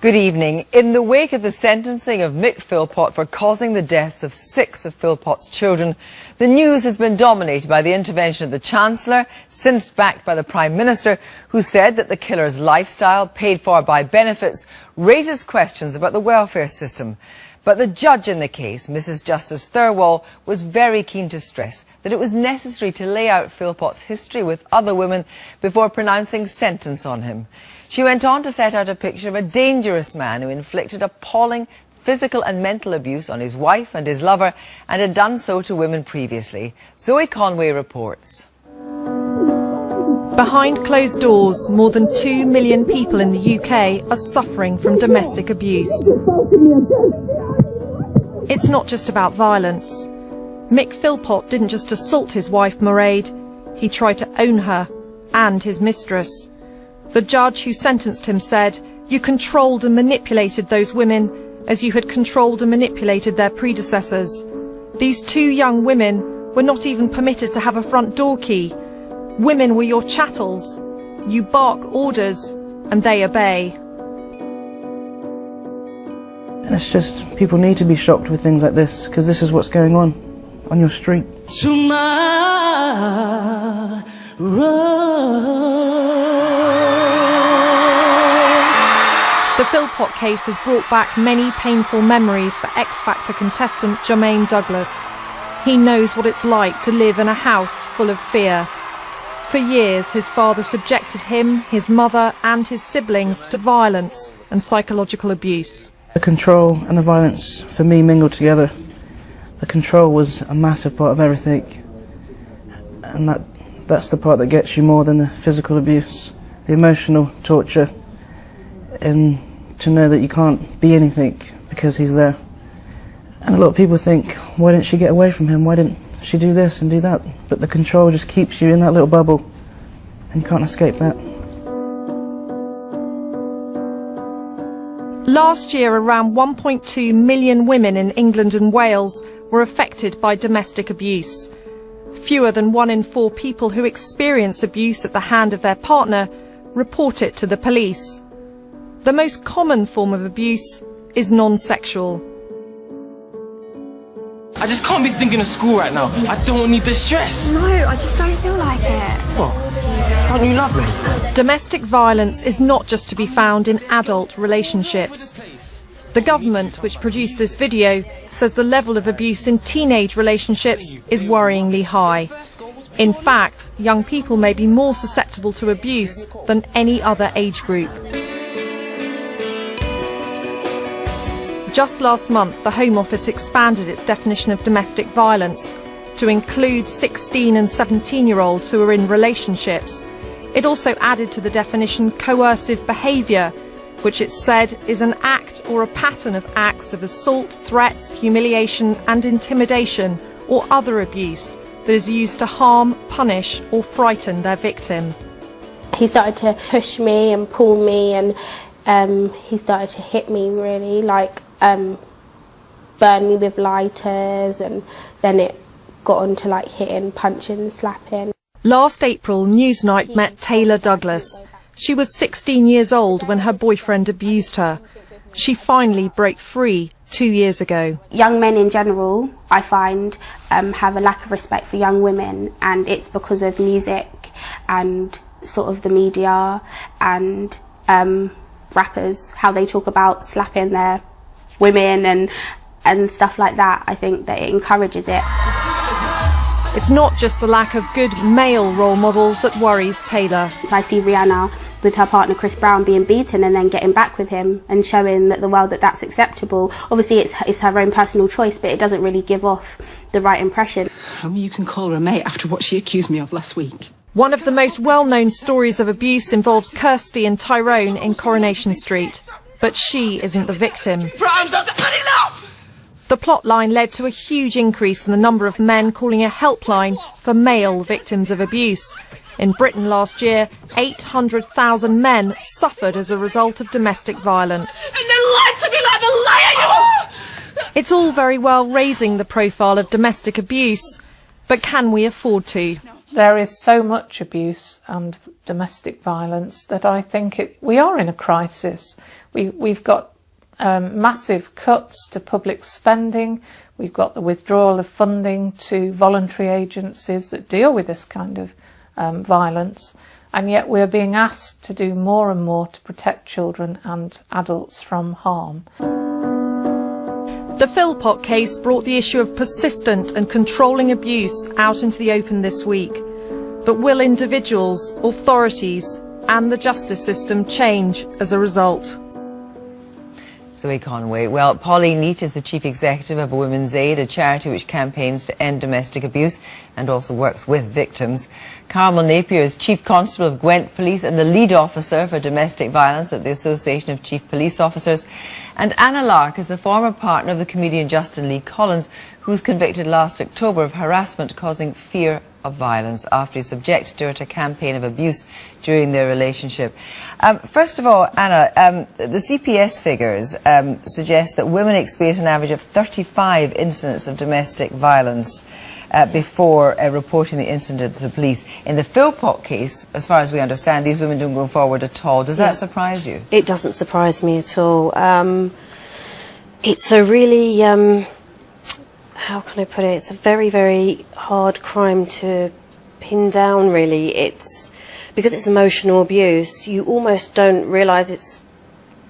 Good evening. In the wake of the sentencing of Mick Philpott for causing the deaths of 6 of Philpott's children, the news has been dominated by the intervention of the Chancellor, since backed by the Prime Minister, who said that the killer's lifestyle, paid for by benefits, raises questions about the welfare system. But the judge in the case, Mrs. Justice Thirlwall, was very keen to stress that it was necessary to lay out Philpott's history with other women before pronouncing sentence on him. She went on to set out a picture of a dangerous man who inflicted appalling physical and mental abuse on his wife and his lover and had done so to women previously. Zoe Conway reports. Behind closed doors, more than 2 million people in the UK are suffering from domestic abuse. It's not just about violence. Mick Philpott didn't just assault his wife Mairead, he tried to own her and his mistress. The judge who sentenced him said, "You controlled and manipulated those women as you had controlled and manipulated their predecessors. These 2 young women were not even permitted to have a front door key. Women were your chattels. You bark orders and they obey." And it's just, people need to be shocked with things like this, because this is what's going on your street. Tomorrow. The Philpott case has brought back many painful memories for X Factor contestant Jermaine Douglas. He knows what it's like to live in a house full of fear. For years, his father subjected him, his mother and his siblings to violence and psychological abuse. The control and the violence, for me, mingled together. The control was a massive part of everything, and that's the part that gets you more than the physical abuse, the emotional torture, and to know that you can't be anything because he's there. And a lot of people think, why didn't she get away from him? Why didn't she do this and do that? But the control just keeps you in that little bubble, and you can't escape that. Last year, around 1.2 million women in England and Wales were affected by domestic abuse. Fewer than 1 in 4 people who experience abuse at the hand of their partner report it to the police. The most common form of abuse is non-sexual. I just can't be thinking of school right now. I don't need the stress. No, I just don't feel like it. What? Don't you love me? Domestic violence is not just to be found in adult relationships. The government, which produced this video, says the level of abuse in teenage relationships is worryingly high. In fact, young people may be more susceptible to abuse than any other age group. Just last month, the Home Office expanded its definition of domestic violence to include 16 and 17-year-olds who are in relationships. It also added to the definition coercive behaviour, which it said is an act or a pattern of acts of assault, threats, humiliation and intimidation or other abuse that is used to harm, punish or frighten their victim. He started to push me and pull me, and he started to hit me really, like burn me with lighters, and then it got on to like hitting, punching, slapping. Last April, Newsnight met Taylor Douglas. She was 16 years old when her boyfriend abused her. She finally broke free 2 years ago. Young men in general, I find, have a lack of respect for young women, and it's because of music and sort of the media and rappers, how they talk about slapping their women and stuff like that. I think that it encourages it. It's not just the lack of good male role models that worries Taylor. I see Rihanna with her partner Chris Brown being beaten and then getting back with him and showing that the world that that's acceptable. Obviously it's her own personal choice, but it doesn't really give off the right impression. I mean, you can call her a mate after what she accused me of last week. One of the most well-known stories of abuse involves Kirsty and Tyrone in Coronation Street. But she isn't the victim. The plotline led to a huge increase in the number of men calling a helpline for male victims of abuse. In Britain last year, 800,000 men suffered as a result of domestic violence. And then lied to me like the liar you are! It's all very well raising the profile of domestic abuse, but can we afford to? there is so much abuse and domestic violence that I think we are in a crisis. We've got massive cuts to public spending. We've got the withdrawal of funding to voluntary agencies that deal with this kind of violence, and yet we're being asked to do more and more to protect children and adults from harm. The Philpott case brought the issue of persistent and controlling abuse out into the open this week. But will individuals, authorities and the justice system change as a result? Zoe Conway. Well, Polly Neat is the Chief Executive of Women's Aid, a charity which campaigns to end domestic abuse and also works with victims. Carmel Napier is Chief Constable of Gwent Police and the Lead Officer for Domestic Violence at the Association of Chief Police Officers. And Anna Lark is a former partner of the comedian Justin Lee Collins, who was convicted last October of harassment causing fear of violence after he subjected her to a campaign of abuse during their relationship. First of all, Anna, the CPS figures suggest that women experience an average of 35 incidents of domestic violence before reporting the incident to the police. In the Philpott case, as far as we understand, these women don't go forward at all. Does that surprise you? It doesn't surprise me at all. It's a really... how can I put it? It's a very, very hard crime to pin down, really. It's because it's emotional abuse, you almost don't realise it's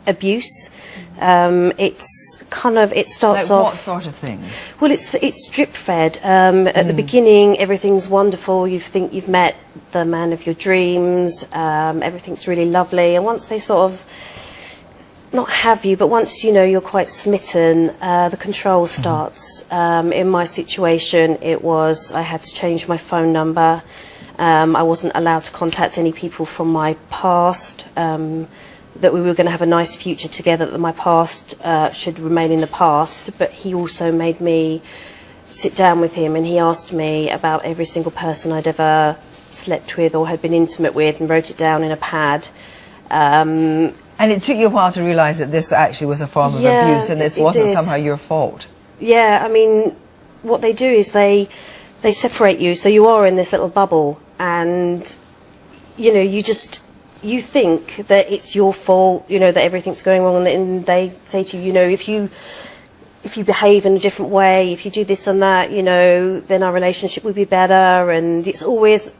abuse. It's kind of, it starts like off... what sort of things? Well, it's drip-fed. At the beginning, everything's wonderful. You think you've met the man of your dreams. Everything's really lovely. And once they sort of... not have you, but once you know you're quite smitten, the control starts. In my situation, it was I had to change my phone number. I wasn't allowed to contact any people from my past, that we were going to have a nice future together, that my past should remain in the past. But he also made me sit down with him and he asked me about every single person I'd ever slept with or had been intimate with and wrote it down in a pad. And it took you a while to realise that this actually was a form of abuse and this wasn't somehow your fault. Yeah, I mean, what they do is they separate you, so you are in this little bubble, and, you know, you think that it's your fault, you know, that everything's going wrong, and they say to you, you know, if you behave in a different way, if you do this and that, you know, then our relationship will be better, and it's always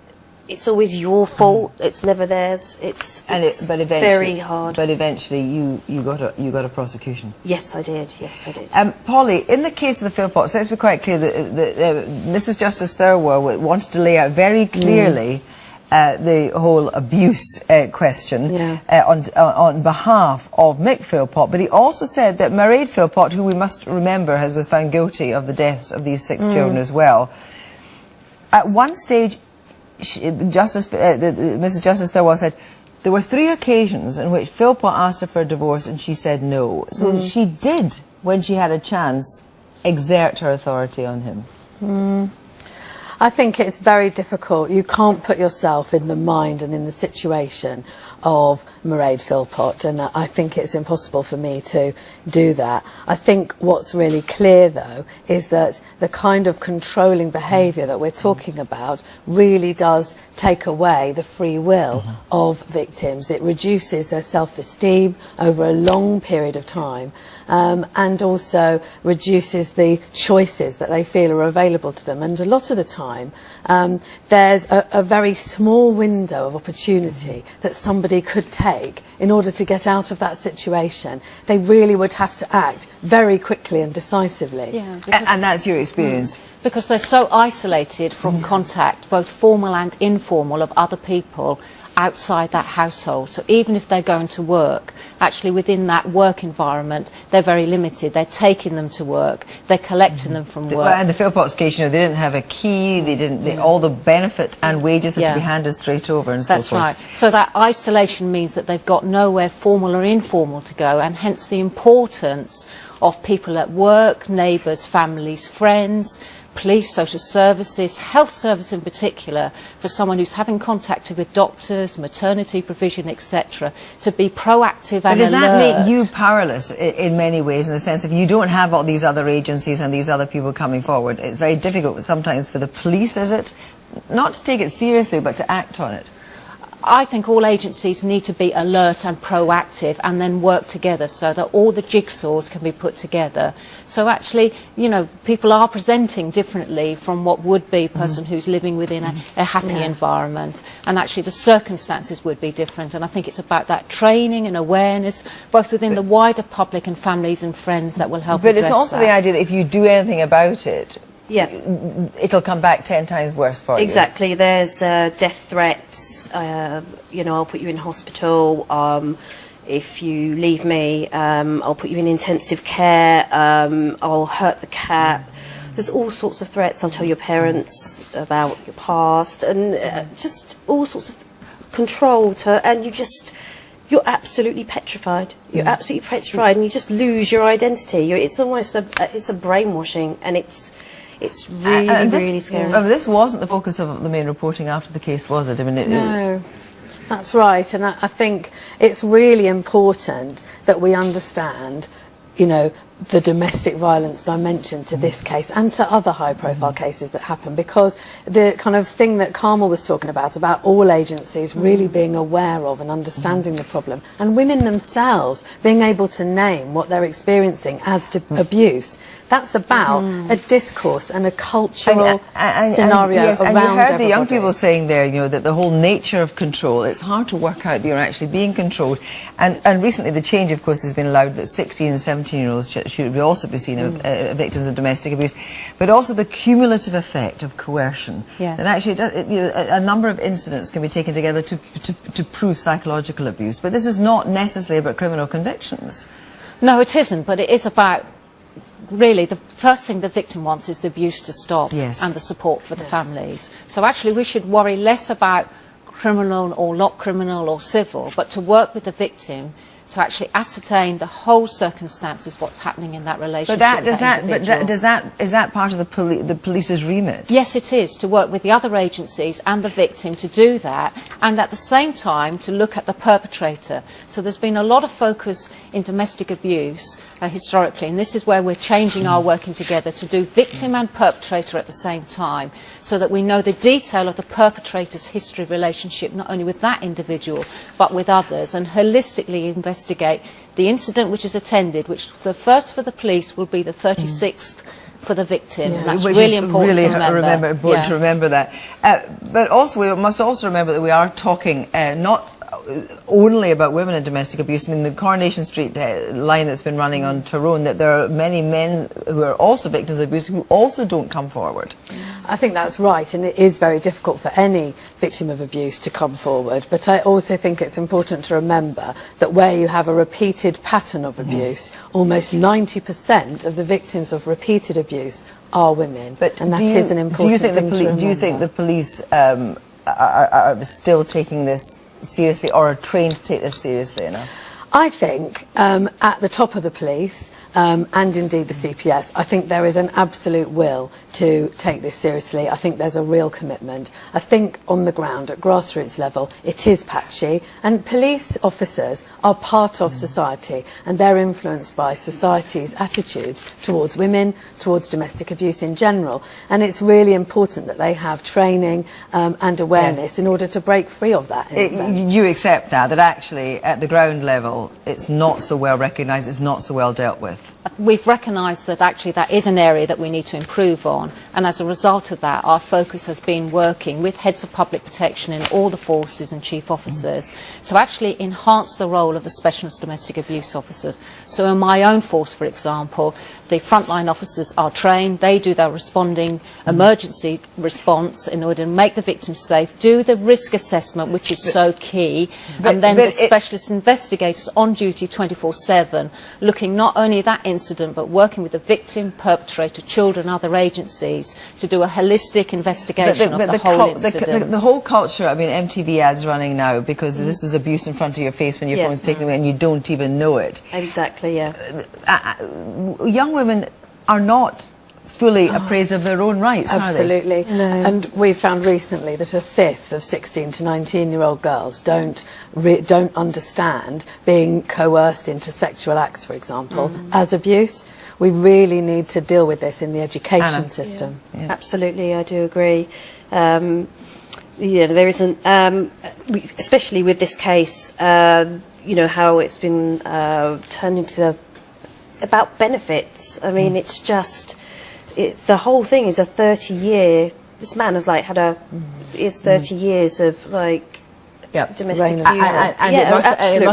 your fault. It's never theirs. It's very hard. But eventually, you got a prosecution. Yes, I did. Yes, I did. Polly, in the case of the Philpotts, let's be quite clear that Mrs. Justice Thurwer wanted to lay out very clearly the whole abuse question on behalf of Mick Philpott, but he also said that Mairead Philpott, who we must remember was found guilty of the deaths of these 6 children as well, at one stage. Mrs. Justice Thurwer said there were 3 occasions in which Philpott asked her for a divorce and she said no. So she did, when she had a chance, exert her authority on him. I think it's very difficult. You can't put yourself in the mind and in the situation of Mairead Philpott, and I think it's impossible for me to do that. I think what's really clear, though, is that the kind of controlling behaviour that we're talking about really does take away the free will of victims. It reduces their self-esteem over a long period of time, and also reduces the choices that they feel are available to them. And a lot of the time, there's a very small window of opportunity that somebody could take in order to get out of that situation. They really would have to act very quickly and decisively. Yeah, and that's your experience? Because they're so isolated from contact, both formal and informal, of other people outside that household. So even if they're going to work, actually within that work environment, they're very limited. They're taking them to work, they're collecting them from work. Well, and the Philpotts case, you know, they didn't have a key, they didn't, all the benefit and wages had to be handed straight over and so forth. That's right. So that isolation means that they've got nowhere formal or informal to go, and hence the importance of people at work, neighbours, families, friends, police, social services, health service in particular, for someone who's having contact with doctors, maternity provision, etc., to be proactive and alert. But does that make you powerless in many ways, in the sense that you don't have all these other agencies and these other people coming forward? It's very difficult sometimes for the police, is it, not to take it seriously, but to act on it? I think all agencies need to be alert and proactive and then work together so that all the jigsaws can be put together. So actually, you know, people are presenting differently from what would be a person who's living within a happy environment, and actually the circumstances would be different. And I think it's about that training and awareness, both within the wider public and families and friends, that will help address that. But it's also the idea that if you do anything about it, yeah, it'll come back 10 times worse for you. Exactly. There's death threats. You know, I'll put you in hospital. If you leave me, I'll put you in intensive care. I'll hurt the cat. There's all sorts of threats. I'll tell your parents about your past, and just all sorts of control to, and you're absolutely petrified. You're absolutely petrified, and you just lose your identity. It's almost it's a brainwashing, and it's really, really scary. This wasn't the focus of the main reporting after the case, was it? I mean, no, that's right. And I think it's really important that we understand, you know, the domestic violence dimension to this case and to other high-profile cases that happen, because the kind of thing that Carmel was talking about all agencies really being aware of and understanding the problem, and women themselves being able to name what they're experiencing as abuse, that's about a discourse and a cultural scenario yes, around and you heard everybody. the young people saying there, you know, that the whole nature of control, it's hard to work out that you're actually being controlled. And recently the change, of course, has been allowed that 16 and 17-year-olds should also be seen as victims of domestic abuse, but also the cumulative effect of coercion. Yes. And actually, a number of incidents can be taken together to prove psychological abuse. But this is not necessarily about criminal convictions. No, it isn't, but it is about, really, the first thing the victim wants is the abuse to stop, and the support for the families. So actually we should worry less about criminal or not criminal or civil, but to work with the victim to actually ascertain the whole circumstances, what's happening in that relationship. But is that part of the police's remit? Yes, it is, to work with the other agencies and the victim to do that, and at the same time to look at the perpetrator. So there's been a lot of focus in domestic abuse historically, and this is where we're changing our working together to do victim and perpetrator at the same time, so that we know the detail of the perpetrator's history of relationship, not only with that individual but with others, and holistically investigate the incident which is attended, which the first for the police will be the 36th for the victim. And that's really important to remember. To remember that. But also, we must also remember that we are talking not only about women in domestic abuse. I mean, the Coronation Street line that's been running on Tyrone, that there are many men who are also victims of abuse who also don't come forward. I think that's right, and it is very difficult for any victim of abuse to come forward, but I also think it's important to remember that where you have a repeated pattern of abuse, almost 90% of the victims of repeated abuse are women, and that is an important thing to remember. Do you think the police are still taking this seriously, or are trained to take this seriously enough? I think at the top of the police and indeed the CPS, I think there is an absolute will to take this seriously. I think there's a real commitment. I think on the ground, at grassroots level, it is patchy, and police officers are part of society, and they're influenced by society's attitudes towards women, towards domestic abuse in general, and it's really important that they have training and awareness in order to break free of that. You accept that actually at the ground level it's not so well recognised, it's not so well dealt with? We've recognised that actually that is an area that we need to improve on, and as a result of that our focus has been working with heads of public protection in all the forces and chief officers to actually enhance the role of the specialist domestic abuse officers. So in my own force, for example, the frontline officers are trained, they do their responding emergency response in order to make the victim safe, do the risk assessment, which is so key, and then the specialist investigators on duty 24/7, looking not only at that incident but working with the victim, perpetrator, children, other agencies to do a holistic investigation of the whole incident. The whole culture, I mean, MTV ads running now because this is abuse in front of your face when your phone's taken away and you don't even know it. Exactly, yeah. Young women are not fully appraised of their own rights, absolutely. Are they? No. And we've found recently that a fifth of 16 to 19-year-old girls don't understand being coerced into sexual acts, for example, as abuse. We really need to deal with this in the education system. Yeah. Absolutely, I do agree. There isn't, especially with this case, how it's been turned into about benefits. I mean, it's just, the whole thing is a 30-year, this man has like had is 30 years of domestic abuse. And it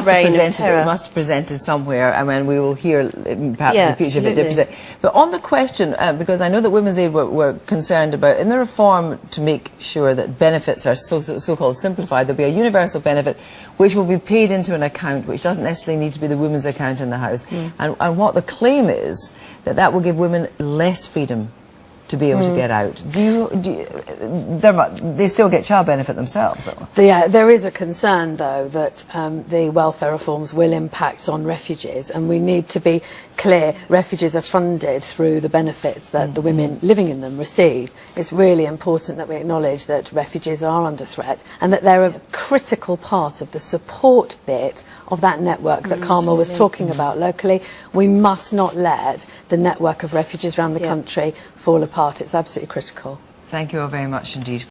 must have presented somewhere. I mean, we will hear perhaps in the future if it did present. But on the question, because I know that Women's Aid were concerned about, in the reform to make sure that benefits are so-called simplified, there'll be a universal benefit which will be paid into an account which doesn't necessarily need to be the women's account in the house. And what the claim is, that will give women less freedom to be able to get out. They still get child benefit themselves, though? There is a concern, though, that the welfare reforms will impact on refugees, and we need to be clear. Refugees are funded through the benefits that the women living in them receive. It's really important that we acknowledge that refugees are under threat and that they're a critical part of the support bit of that network that Carmel was talking about locally. We must not let the network of refugees around the country fall apart. It's absolutely critical. Thank you all very much indeed.